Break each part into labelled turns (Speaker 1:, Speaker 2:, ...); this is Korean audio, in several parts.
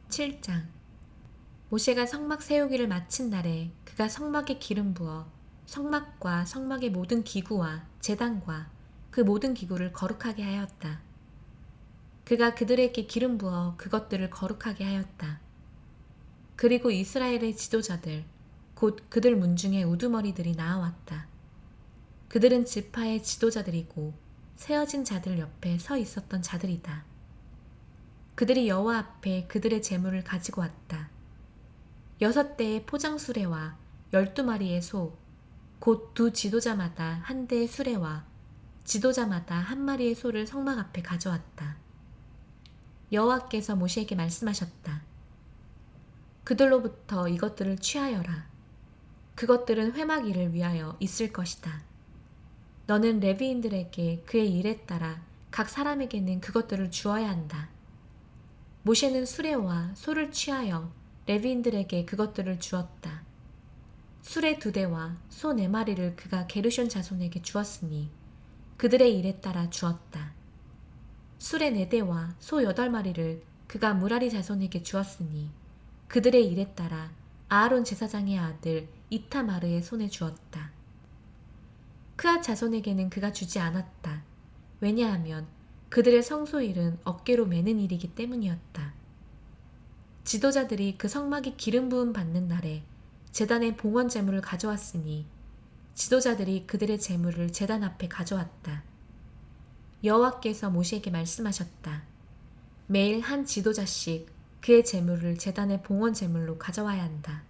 Speaker 1: 7장. 모세가 성막 세우기를 마친 날에 그가 성막에 기름 부어 성막과 성막의 모든 기구와 제단과 그 모든 기구를 거룩하게 하였다. 그가 그들에게 기름 부어 그것들을 거룩하게 하였다. 그리고 이스라엘의 지도자들 곧 그들 문중에 우두머리들이 나아왔다. 그들은 지파의 지도자들이고 세어진 자들 옆에 서 있었던 자들이다. 그들이 여호와 앞에 그들의 제물을 가지고 왔다. 6대의 포장 수레와 12마리의 소, 곧 두 지도자마다 한 대의 수레와 지도자마다 한 마리의 소를 성막 앞에 가져왔다. 여호와께서 모세에게 말씀하셨다. 그들로부터 이것들을 취하여라. 그것들은 회막일을 위하여 있을 것이다. 너는 레위인들에게 그의 일에 따라 각 사람에게는 그것들을 주어야 한다. 모세는 수레와 소를 취하여 레위인들에게 그것들을 주었다. 수레 2대와 소 4마리를 그가 게르숤 자손에게 주었으니 그들의 일에 따라 주었다. 수레 4대와 소 8마리를 그가 무라리 자손에게 주었으니 그들의 일에 따라 아하론 제사장의 아들 이타마르의 손에 주었다. 크앗 자손에게는 그가 주지 않았다. 왜냐하면 그들의 성소일은 어깨로 매는 일이기 때문이었다. 지도자들이 그 성막이 기름 부음 받는 날에 제단의 봉헌 제물을 가져왔으니 지도자들이 그들의 제물을 제단 앞에 가져왔다. 여호와께서 모세에게 말씀하셨다. 매일 한 지도자씩 그의 제물을 제단의 봉헌 제물로 가져와야 한다.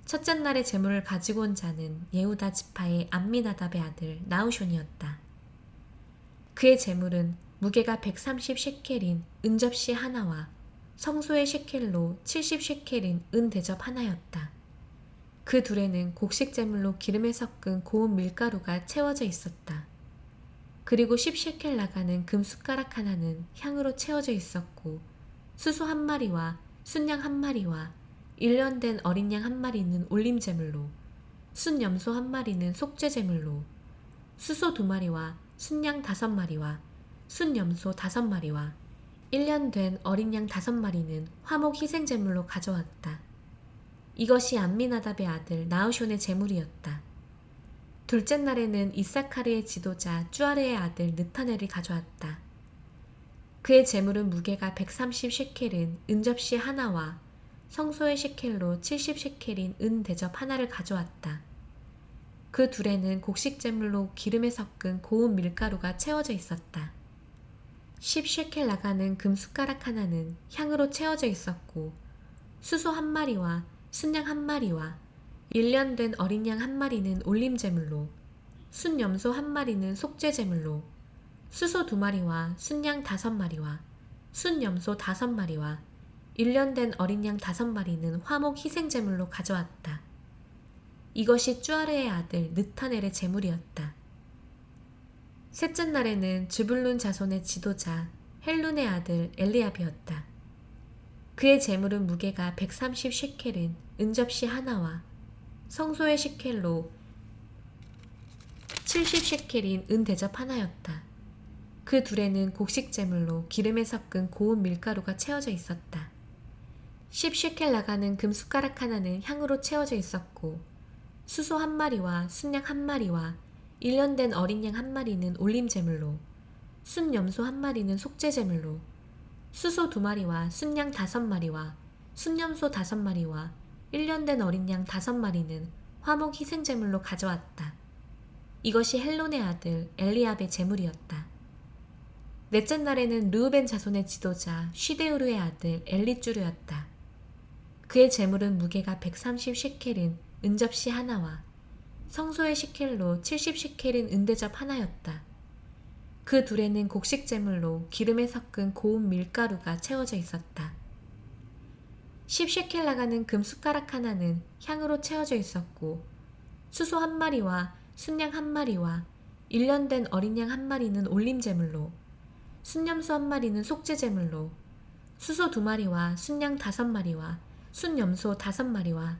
Speaker 1: 첫째 날의 제물을 가지고 온 자는 예후다 지파의 암미나답의 아들 나우숤이었다. 그의 제물은 무게가 130 셰켈인 은접시 하나와 성소의 셰켈로 70 셰켈인 은 대접 하나였다. 그 둘에는 곡식 제물로 기름에 섞은 고운 밀가루가 채워져 있었다. 그리고 10 셰켈 나가는 금 숟가락 하나는 향으로 채워져 있었고 수소 1마리와 순양 1마리와 1년 된 어린 양 1마리는 올림 제물로 순염소 1마리는 속죄 제물로 수소 2마리와 순양 5마리와 순염소 5마리와 1년 된 어린 양 5마리는 화목 희생 제물로 가져왔다. 이것이 암미나답의 아들 나우숤의 제물이었다. 둘째 날에는 이사카르의 지도자 쭈아르의 아들 느타넬이 가져왔다. 그의 제물은 무게가 130 셰켈인 은접시 하나와 성소의 셰켈로 70 셰켈인 은 대접 하나를 가져왔다. 그 둘에는 곡식 제물로 기름에 섞은 고운 밀가루가 채워져 있었다. 10 셰켈 나가는 금 숟가락 하나는 향으로 채워져 있었고 수소 1마리와 순양 1마리와 1년 된 어린 양 1마리는 올림 제물로 순염소 1마리는 속죄 제물로 수소 2마리와 순양 5마리와 순염소 5마리와 1년 된 어린 양 5마리는 화목 희생 제물로 가져왔다. 이것이 쭈아르의 아들 느타넬의 제물이었다. 셋째 날에는 즈불룬 자손의 지도자 헬룬의 아들 엘리압이었다. 그의 제물은 무게가 130 셰켈인 은접시 하나와 성소의 셰켈로 70 셰켈인 은 대접 하나였다. 그 둘에는 곡식 제물로 기름에 섞은 고운 밀가루가 채워져 있었다. 10 셰켈 나가는 금 숟가락 하나는 향으로 채워져 있었고 수소 1마리와 순양 1마리와 1년 된 어린 양 1마리는 올림 제물로 순염소 1마리는 속죄 제물로 수소 2마리와 순양 5마리와 순염소 5마리와 1년 된 어린 양 5마리는 화목 희생 제물로 가져왔다. 이것이 헬론의 아들 엘리압의 제물이었다. 넷째 날에는 르우벤 자손의 지도자 쉬데우르의 아들 엘리쭈르였다. 그의 제물은 무게가 130 셰켈인 은접시 하나와 성소의 셰켈로 70 셰켈인 은대접 하나였다. 그 둘에는 곡식 제물로 기름에 섞은 고운 밀가루가 채워져 있었다. 10 셰켈 나가는 금 숟가락 하나는 향으로 채워져 있었고 수소 1마리와 순양 1마리와 1년 된 어린 양 1마리는 올림 제물로 순염소 1마리는 속죄 제물로 수소 2마리와 순양 5마리와 순염소 5마리와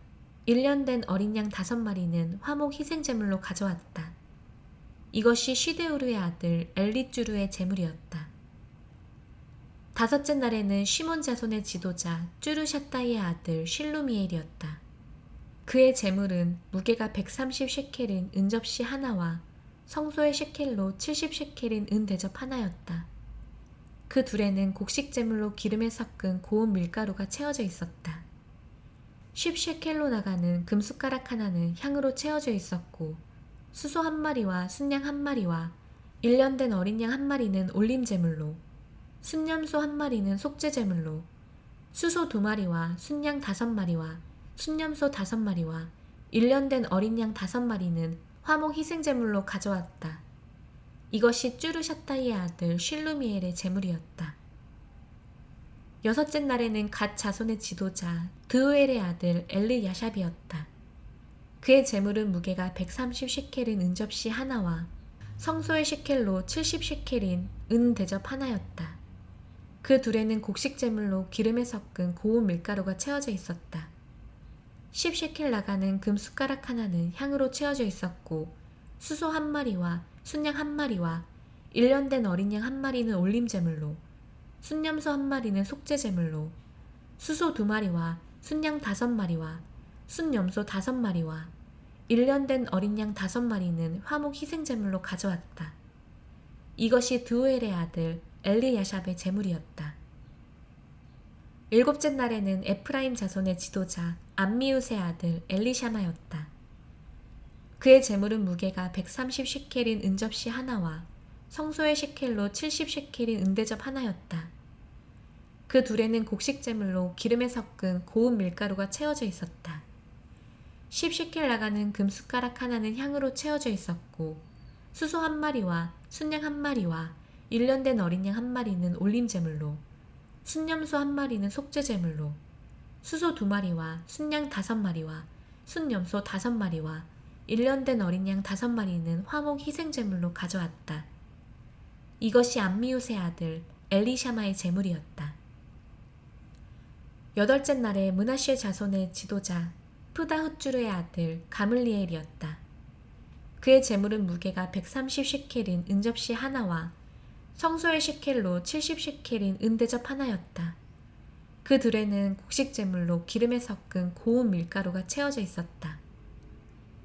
Speaker 1: 1년 된 어린 양 5마리는 화목 희생 제물로 가져왔다. 이것이 쉬데우르의 아들 엘리쭈르의 제물이었다. 다섯째 날에는 시몬 자손의 지도자 쭈르샤다이의 아들 실루미엘이었다. 그의 재물은 무게가 130 셰켈인 은접시 하나와 성소의 셰켈로 70 셰켈인 은대접 하나였다. 그 둘에는 곡식 제물로 기름에 섞은 고운 밀가루가 채워져 있었다. 10 셰켈로 나가는 금숟가락 하나는 향으로 채워져 있었고, 수소 한 마리와 순양 한 마리와 1년 된 어린 양 한 마리는 올림 제물로, 순염소 한 마리는 속죄 제물로, 수소 2마리와 순양 5마리와 순염소 5마리와 1년 된 어린 양 5마리는 화목 희생 제물로 가져왔다. 이것이 쭈르샤다이의 아들 쉴루미엘의 제물이었다. 여섯째 날에는 갓 자손의 지도자 드우엘의 아들 엘르야샵이었다. 그의 제물은 무게가 130 셰켈인 은접시 하나와 성소의 셰켈로 70 셰켈인 은 대접 하나였다. 그 둘에는 곡식 제물로 기름에 섞은 고운 밀가루가 채워져 있었다. 10 셰켈 나가는 금숟가락 하나는 향으로 채워져 있었고, 수소 한 마리와 순양 한 마리와 1년 된 어린 양 한 마리는 올림 제물로, 순염소 한 마리는 속죄 제물로, 수소 2마리와 순양 5마리와 순염소 5마리와 1년 된 어린 양 5마리는 화목 희생 제물로 가져왔다. 이것이 드우엘의 아들 엘리야샵의 제물이었다. 일곱째 날에는 에프라임 자손의 지도자 암미우스의 아들 엘리샤마였다. 그의 제물은 무게가 130 셰켈인 은접시 하나와 성소의 셰켈로 70 셰켈인 은대접 하나였다. 그 둘에는 곡식 제물로 기름에 섞은 고운 밀가루가 채워져 있었다. 10 셰켈 나가는 금숟가락 하나는 향으로 채워져 있었고, 수소 한 마리와 순양 한 마리와 1년 된 어린 양 한 마리는 올림 제물로, 순염소 한 마리는 속죄 제물로, 수소 2마리와 순양 5마리와 순염소 5마리와 1년 된 어린 양 5마리는 화목 희생 제물로 가져왔다. 이것이 암미우스의 아들 엘리샤마의 제물이었다. 여덟째 날에 므낫쉐 자손의 지도자 프다흐쭈르의 아들 가물리엘이었다. 그의 제물은 무게가 130 셰켈인 은접시 하나와 성소의 셰켈로 70 셰켈인 은대접 하나였다. 그 둘에는 곡식 제물로 기름에 섞은 고운 밀가루가 채워져 있었다.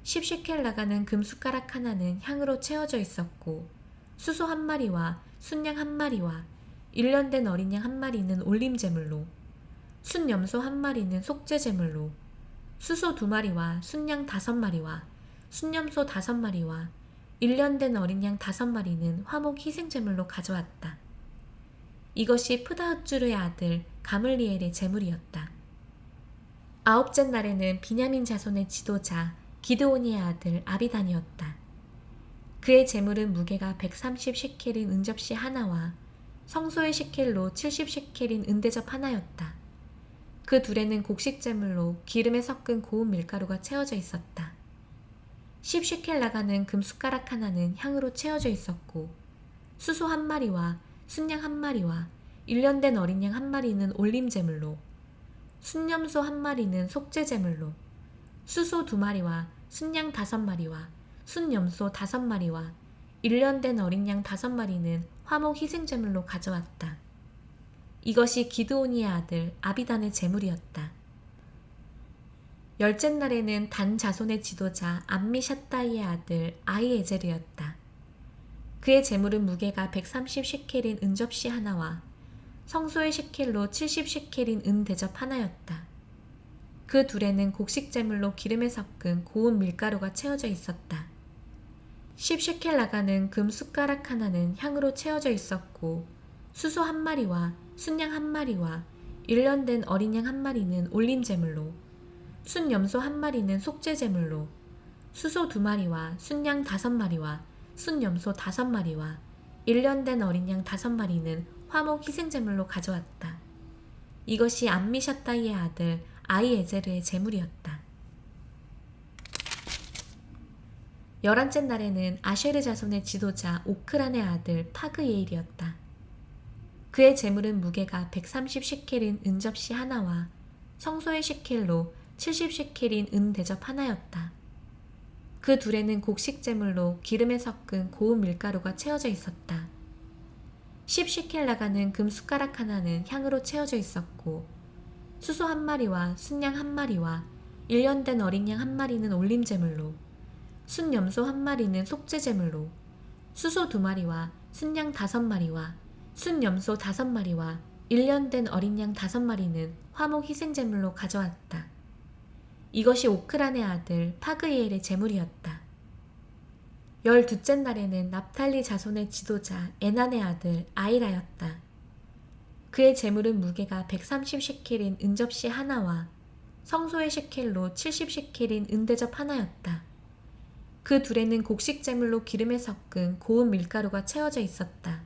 Speaker 1: 10 셰켈 나가는 금숟가락 하나는 향으로 채워져 있었고, 수소 한 마리와 순양 한 마리와 1년 된 어린 양 한 마리는 올림 제물로, 순염소 한 마리는 속죄 제물로, 수소 2마리와 순양 5마리와 순염소 5마리와 1년 된 어린 양 5마리는 화목 희생 제물로 가져왔다. 이것이 프다흐쭈르의 아들 가물리엘의 제물이었다. 아홉째 날에는 비냐민 자손의 지도자 기드온이의 아들 아비단이었다. 그의 제물은 무게가 130 셰켈인 은접시 하나와 성소의 셰켈로 70 셰켈인 은대접 하나였다. 그 둘에는 곡식 제물로 기름에 섞은 고운 밀가루가 채워져 있었다. 10 셰켈 나가는 금숟가락 하나는 향으로 채워져 있었고, 수소 한 마리와 순양 한 마리와 1년 된 어린 양 한 마리는 올림 제물로, 순염소 한 마리는 속죄 제물로, 수소 2마리와 순양 5마리와 순염소 5마리와 1년 된 어린 양 5마리는 화목 희생 제물로 가져왔다. 이것이 기드온이의 아들 아비단의 제물이었다. 열째 날에는 단 자손의 지도자 암미샤다이의 아들 아히에젤이었다. 그의 제물은 무게가 130 셰켈인 은접시 하나와 성소의 셰켈로 70 셰켈인 은대접 하나였다. 그 둘에는 곡식 제물로 기름에 섞은 고운 밀가루가 채워져 있었다. 10 셰켈 나가는 금 숟가락 하나는 향으로 채워져 있었고, 수소 한 마리와 순양 한 마리와 1년 된 어린 양 한 마리는 올림 제물로, 순염소 한 마리는 속죄 제물로, 수소 2마리와 순양 5마리와 순염소 5마리와 1년 된 어린 양 5마리는 화목 희생 제물로 가져왔다. 이것이 암미샤다이의 아들 아히에제르의 제물이었다. 11째 날에는 아쉐르 자손의 지도자 오크란의 아들 파그예일이었다. 그의 제물은 무게가 130 셰켈인 은접시 하나와 성소의 셰켈로 70 셰켈인 은대접 하나였다. 그 둘에는 곡식 제물로 기름에 섞은 고운 밀가루가 채워져 있었다. 10시켈 나가는 금 숟가락 하나는 향으로 채워져 있었고 수소 한 마리와 순양 한 마리와 1년 된 어린 양 한 마리는 올림제물로 순염소 한 마리는 속죄제물로 수소 2마리와 순양 5마리와 순염소 5마리와 1년 된 어린 양 5마리는 화목 희생제물로 가져왔다. 이것이 오크란의 아들 파그이엘의 제물이었다. 12째 날에는 납탈리 자손의 지도자 에난의 아들 아이라였다. 그의 제물은 무게가 130시켈인 은접시 하나와 성소의 시켈로 70시켈인 은대접 하나였다. 그 둘에는 곡식 제물로 기름에 섞은 고운 밀가루가 채워져 있었다.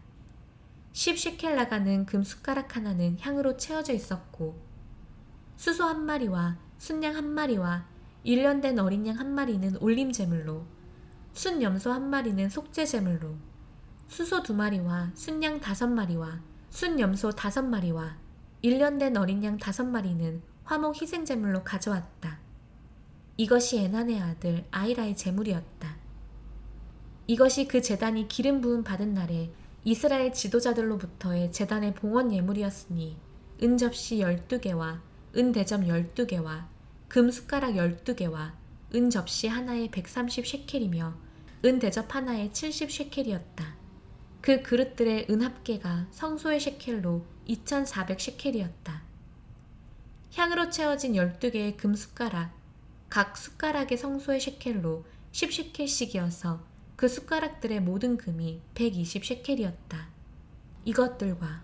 Speaker 1: 10시켈 나가는 금 숟가락 하나는 향으로 채워져 있었고 수소 한 마리와 순양 한 마리와 1년 된 어린 양 한 마리는 올림제물로 순염소 한 마리는 속죄제물로 수소 2마리와 순양 5마리와 순염소 5마리와 1년 된 어린 양 5마리는 화목 희생제물로 가져왔다. 이것이 에난의 아들 아이라의 제물이었다. 이것이 그 제단이 기름 부음 받은 날에 이스라엘 지도자들로부터의 제단의 봉헌 예물이었으니 은접시 12개와 은대접 12개와 금숟가락 12개와 은접시 하나에 130시켈이며 은대접 하나에 70시켈이었다. 그 그릇들의 은합계가 성소의 시켈로 2400시켈이었다. 향으로 채워진 12개의 금숟가락, 각 숟가락의 성소의 시켈로 10시켈씩이어서 그 숟가락들의 모든 금이 120시켈이었다. 이것들과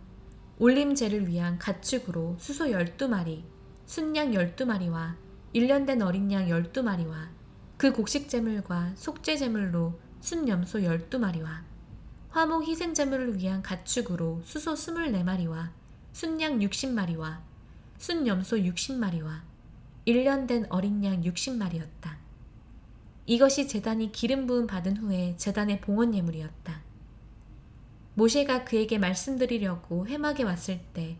Speaker 1: 올림제를 위한 가축으로 수소 12마리, 순양 12마리와 1년 된 어린 양 12마리와 그 곡식제물과 속죄제물로 순염소 12마리와 화목 희생제물을 위한 가축으로 수소 24마리와 순양 60마리와 순염소 60마리와 1년 된 어린 양 60마리였다. 이것이 제단이 기름 부음 받은 후에 제단의 봉헌 예물이었다. 모세가 그에게 말씀드리려고 회막에 왔을 때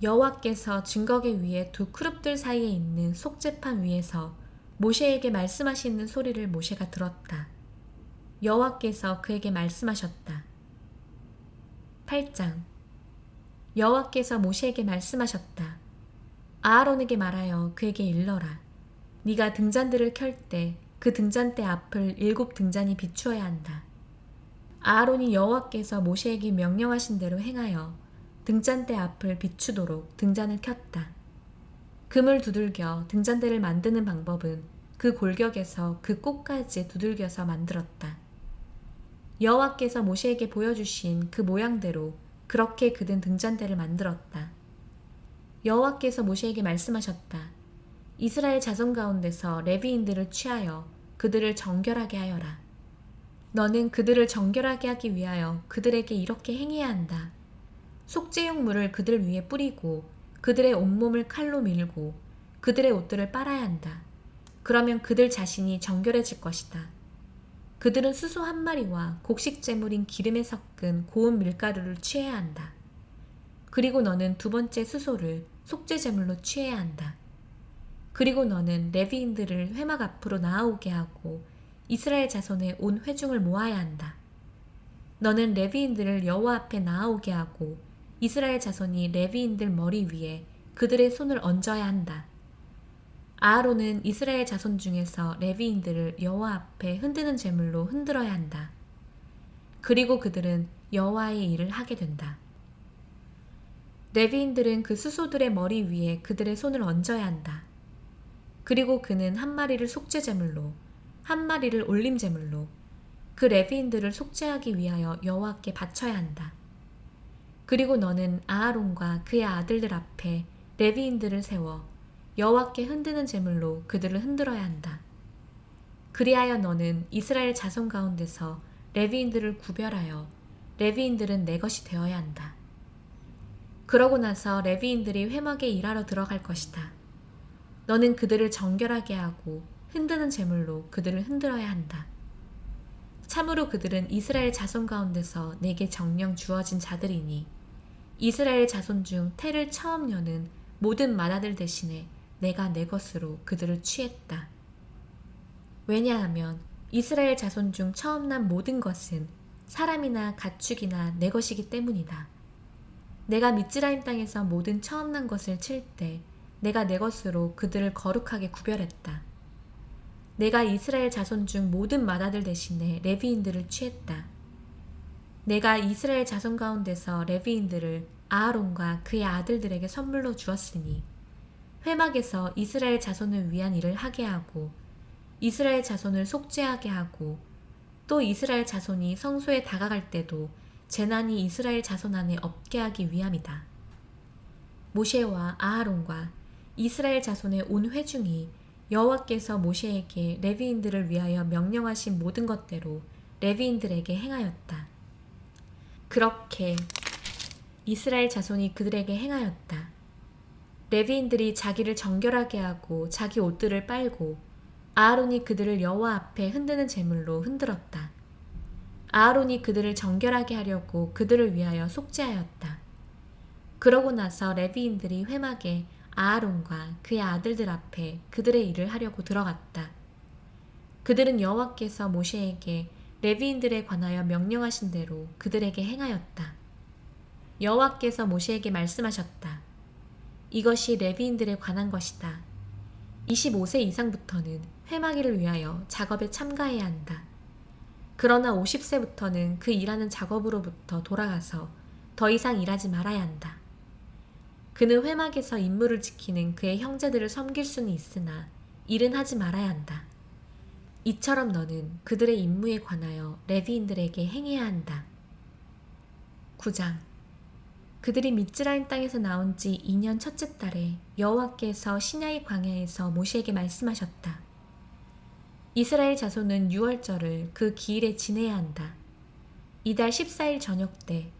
Speaker 1: 여호와께서 증거계 위에 두 크룹들 사이에 있는 속죄판 위에서 모세에게 말씀하시는 소리를 모세가 들었다. 여호와께서 그에게 말씀하셨다. 8장 여호와께서 모세에게 말씀하셨다. 아하론에게 말하여 그에게 일러라. 네가 등잔들을 켤 때 그 등잔대 앞을 7 등잔이 비추어야 한다. 아하론이 여호와께서 모세에게 명령하신 대로 행하여 등잔대 앞을 비추도록 등잔을 켰다. 금을 두들겨 등잔대를 만드는 방법은 그 골격에서 그 꼭까지 두들겨서 만들었다. 여호와께서 모세에게 보여주신 그 모양대로 그렇게 그든 등잔대를 만들었다. 여호와께서 모세에게 말씀하셨다. 이스라엘 자손 가운데서 레위인들을 취하여 그들을 정결하게 하여라. 너는 그들을 정결하게 하기 위하여 그들에게 이렇게 행해야 한다. 속죄용 물을 그들 위에 뿌리고 그들의 온몸을 칼로 밀고 그들의 옷들을 빨아야 한다. 그러면 그들 자신이 정결해질 것이다. 그들은 수소 1마리와 곡식 제물인 기름에 섞은 고운 밀가루를 취해야 한다. 그리고 너는 2번째 수소를 속죄 제물로 취해야 한다. 그리고 너는 레위인들을 회막 앞으로 나아오게 하고 이스라엘 자손의 온 회중을 모아야 한다. 너는 레위인들을 여호와 앞에 나아오게 하고 이스라엘 자손이 레위인들 머리 위에 그들의 손을 얹어야 한다. 아하론은 이스라엘 자손 중에서 레위인들을 여호와 앞에 흔드는 제물로 흔들어야 한다. 그리고 그들은 여호와의 일을 하게 된다. 레위인들은 그 수소들의 머리 위에 그들의 손을 얹어야 한다. 그리고 그는 1마리를 속죄제물로 1마리를 올림제물로 그 레위인들을 속죄하기 위하여 여호와께 바쳐야 한다. 그리고 너는 아하론과 그의 아들들 앞에 레위인들을 세워 여호와께 흔드는 제물로 그들을 흔들어야 한다. 그리하여 너는 이스라엘 자손 가운데서 레위인들을 구별하여 레위인들은 내 것이 되어야 한다. 그러고 나서 레위인들이 회막에 일하러 들어갈 것이다. 너는 그들을 정결하게 하고 흔드는 제물로 그들을 흔들어야 한다. 참으로 그들은 이스라엘 자손 가운데서 내게 정령 주어진 자들이니 이스라엘 자손 중 태를 처음 여는 모든 맏아들 대신에 내가 내 것으로 그들을 취했다. 왜냐하면 이스라엘 자손 중 처음 난 모든 것은 사람이나 가축이나 내 것이기 때문이다. 내가 미즈라임 땅에서 모든 처음 난 것을 칠 때 내가 내 것으로 그들을 거룩하게 구별했다. 내가 이스라엘 자손 중 모든 맏아들 대신에 레위인들을 취했다. 내가 이스라엘 자손 가운데서 레위인들을 아하론과 그의 아들들에게 선물로 주었으니 회막에서 이스라엘 자손을 위한 일을 하게 하고 이스라엘 자손을 속죄하게 하고 또 이스라엘 자손이 성소에 다가갈 때도 재난이 이스라엘 자손 안에 없게 하기 위함이다. 모세와 아하론과 이스라엘 자손의 온 회중이 여호와께서 모세에게 레위인들을 위하여 명령하신 모든 것대로 레위인들에게 행하였다. 그렇게 이스라엘 자손이 그들에게 행하였다. 레위인들이 자기를 정결하게 하고 자기 옷들을 빨고 아하론이 그들을 여호와 앞에 흔드는 제물로 흔들었다. 아하론이 그들을 정결하게 하려고 그들을 위하여 속죄하였다. 그러고 나서 레위인들이 회막에 아하론과 그의 아들들 앞에 그들의 일을 하려고 들어갔다. 그들은 여호와께서 모세에게 레위인들에 관하여 명령하신 대로 그들에게 행하였다. 여호와께서 모세에게 말씀하셨다. 이것이 레위인들에 관한 것이다. 25세 이상부터는 회막일을 위하여 작업에 참가해야 한다. 그러나 50세부터는 그 일하는 작업으로부터 돌아가서 더 이상 일하지 말아야 한다. 그는 회막에서 임무를 지키는 그의 형제들을 섬길 수는 있으나 일은 하지 말아야 한다. 이처럼 너는 그들의 임무에 관하여 레위인들에게 행해야 한다. 9장. 그들이 미즈라임 땅에서 나온 지 2년 첫째 달에 여호와께서 시나이 광야에서 모세에게 말씀하셨다. 이스라엘 자손은 유월절을 그 기일에 지내야 한다. 이달 14일 저녁 때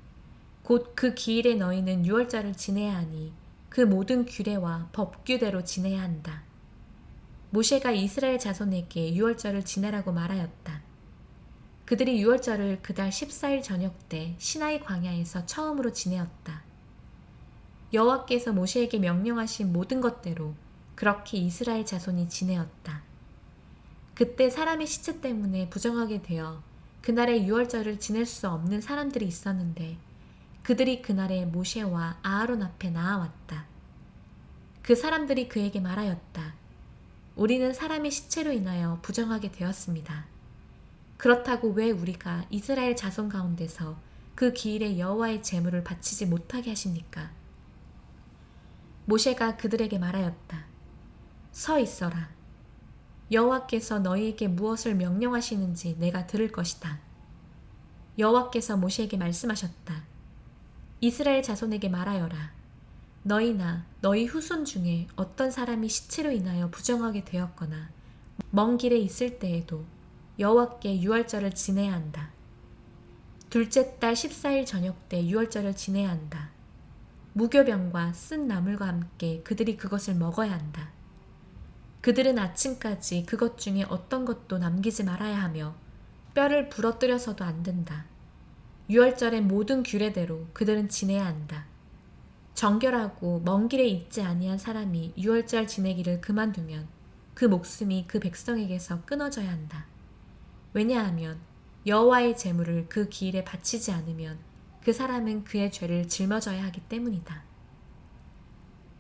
Speaker 1: 곧 그 기일에 너희는 유월절을 지내야 하니 그 모든 규례와 법규대로 지내야 한다. 모세가 이스라엘 자손에게 유월절을 지내라고 말하였다. 그들이 유월절을 그달 14일 저녁 때 시나이 광야에서 처음으로 지내었다. 여호와께서 모세에게 명령하신 모든 것대로 그렇게 이스라엘 자손이 지내었다. 그때 사람의 시체 때문에 부정하게 되어 그날의 유월절을 지낼 수 없는 사람들이 있었는데 그들이 그날에 모세와 아하론 앞에 나아왔다. 그 사람들이 그에게 말하였다. 우리는 사람의 시체로 인하여 부정하게 되었습니다. 그렇다고 왜 우리가 이스라엘 자손 가운데서 그 기일에 여호와의 제물을 바치지 못하게 하십니까? 모세가 그들에게 말하였다. 서 있어라. 여호와께서 너희에게 무엇을 명령하시는지 내가 들을 것이다. 여호와께서 모세에게 말씀하셨다. 이스라엘 자손에게 말하여라. 너희나 너희 후손 중에 어떤 사람이 시체로 인하여 부정하게 되었거나 먼 길에 있을 때에도 여호와께 유월절을 지내야 한다. 둘째 달 14일 저녁 때 유월절을 지내야 한다. 무교병과 쓴 나물과 함께 그들이 그것을 먹어야 한다. 그들은 아침까지 그것 중에 어떤 것도 남기지 말아야 하며 뼈를 부러뜨려서도 안 된다. 유월절의 모든 규례대로 그들은 지내야 한다. 정결하고 먼 길에 있지 아니한 사람이 유월절 지내기를 그만두면 그 목숨이 그 백성에게서 끊어져야 한다. 왜냐하면 여호와의 제물을 그 기일에 바치지 않으면 그 사람은 그의 죄를 짊어져야 하기 때문이다.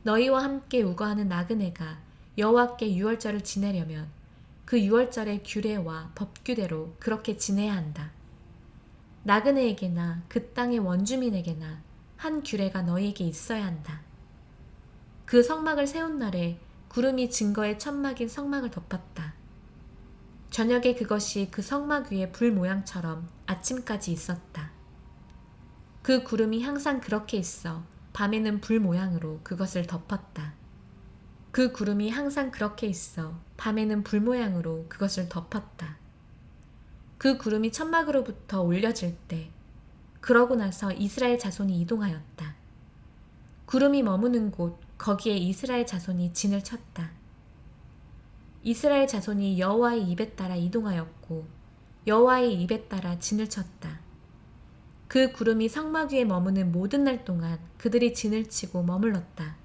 Speaker 1: 너희와 함께 우거하는 나그네가 여호와께 유월절을 지내려면 그 유월절의 규례와 법규대로 그렇게 지내야 한다. 나그네에게나 그 땅의 원주민에게나 한 규례가 너희에게 있어야 한다. 그 성막을 세운 날에 구름이 증거의 천막인 성막을 덮었다. 저녁에 그것이 그 성막 위에 불 모양처럼 아침까지 있었다. 그 구름이 항상 그렇게 있어 밤에는 불 모양으로 그것을 덮었다. 그 구름이 항상 그렇게 있어 밤에는 불 모양으로 그것을 덮었다. 그 구름이 천막으로부터 올려질 때 그러고 나서 이스라엘 자손이 이동하였다. 구름이 머무는 곳 거기에 이스라엘 자손이 진을 쳤다. 이스라엘 자손이 여호와의 입에 따라 이동하였고 여호와의 입에 따라 진을 쳤다. 그 구름이 성막 위에 머무는 모든 날 동안 그들이 진을 치고 머물렀다.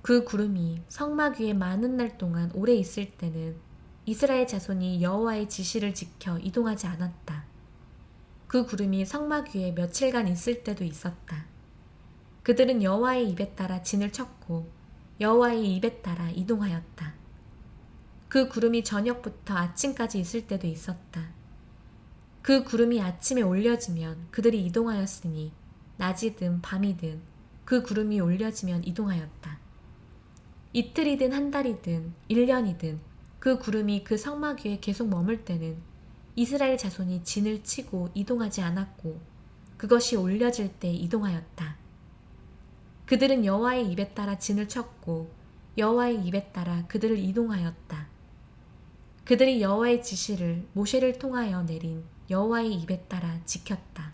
Speaker 1: 그 구름이 성막 위에 많은 날 동안 오래 있을 때는 이스라엘 자손이 여호와의 지시를 지켜 이동하지 않았다. 그 구름이 성막 위에 며칠간 있을 때도 있었다. 그들은 여호와의 입에 따라 진을 쳤고 여호와의 입에 따라 이동하였다. 그 구름이 저녁부터 아침까지 있을 때도 있었다. 그 구름이 아침에 올려지면 그들이 이동하였으니 낮이든 밤이든 그 구름이 올려지면 이동하였다. 이틀이든 한 달이든 1년이든 그 구름이 그 성막 위에 계속 머물 때는 이스라엘 자손이 진을 치고 이동하지 않았고 그것이 올려질 때 이동하였다. 그들은 여호와의 입에 따라 진을 쳤고 여호와의 입에 따라 그들을 이동하였다. 그들이 여호와의 지시를 모세를 통하여 내린 여호와의 입에 따라 지켰다.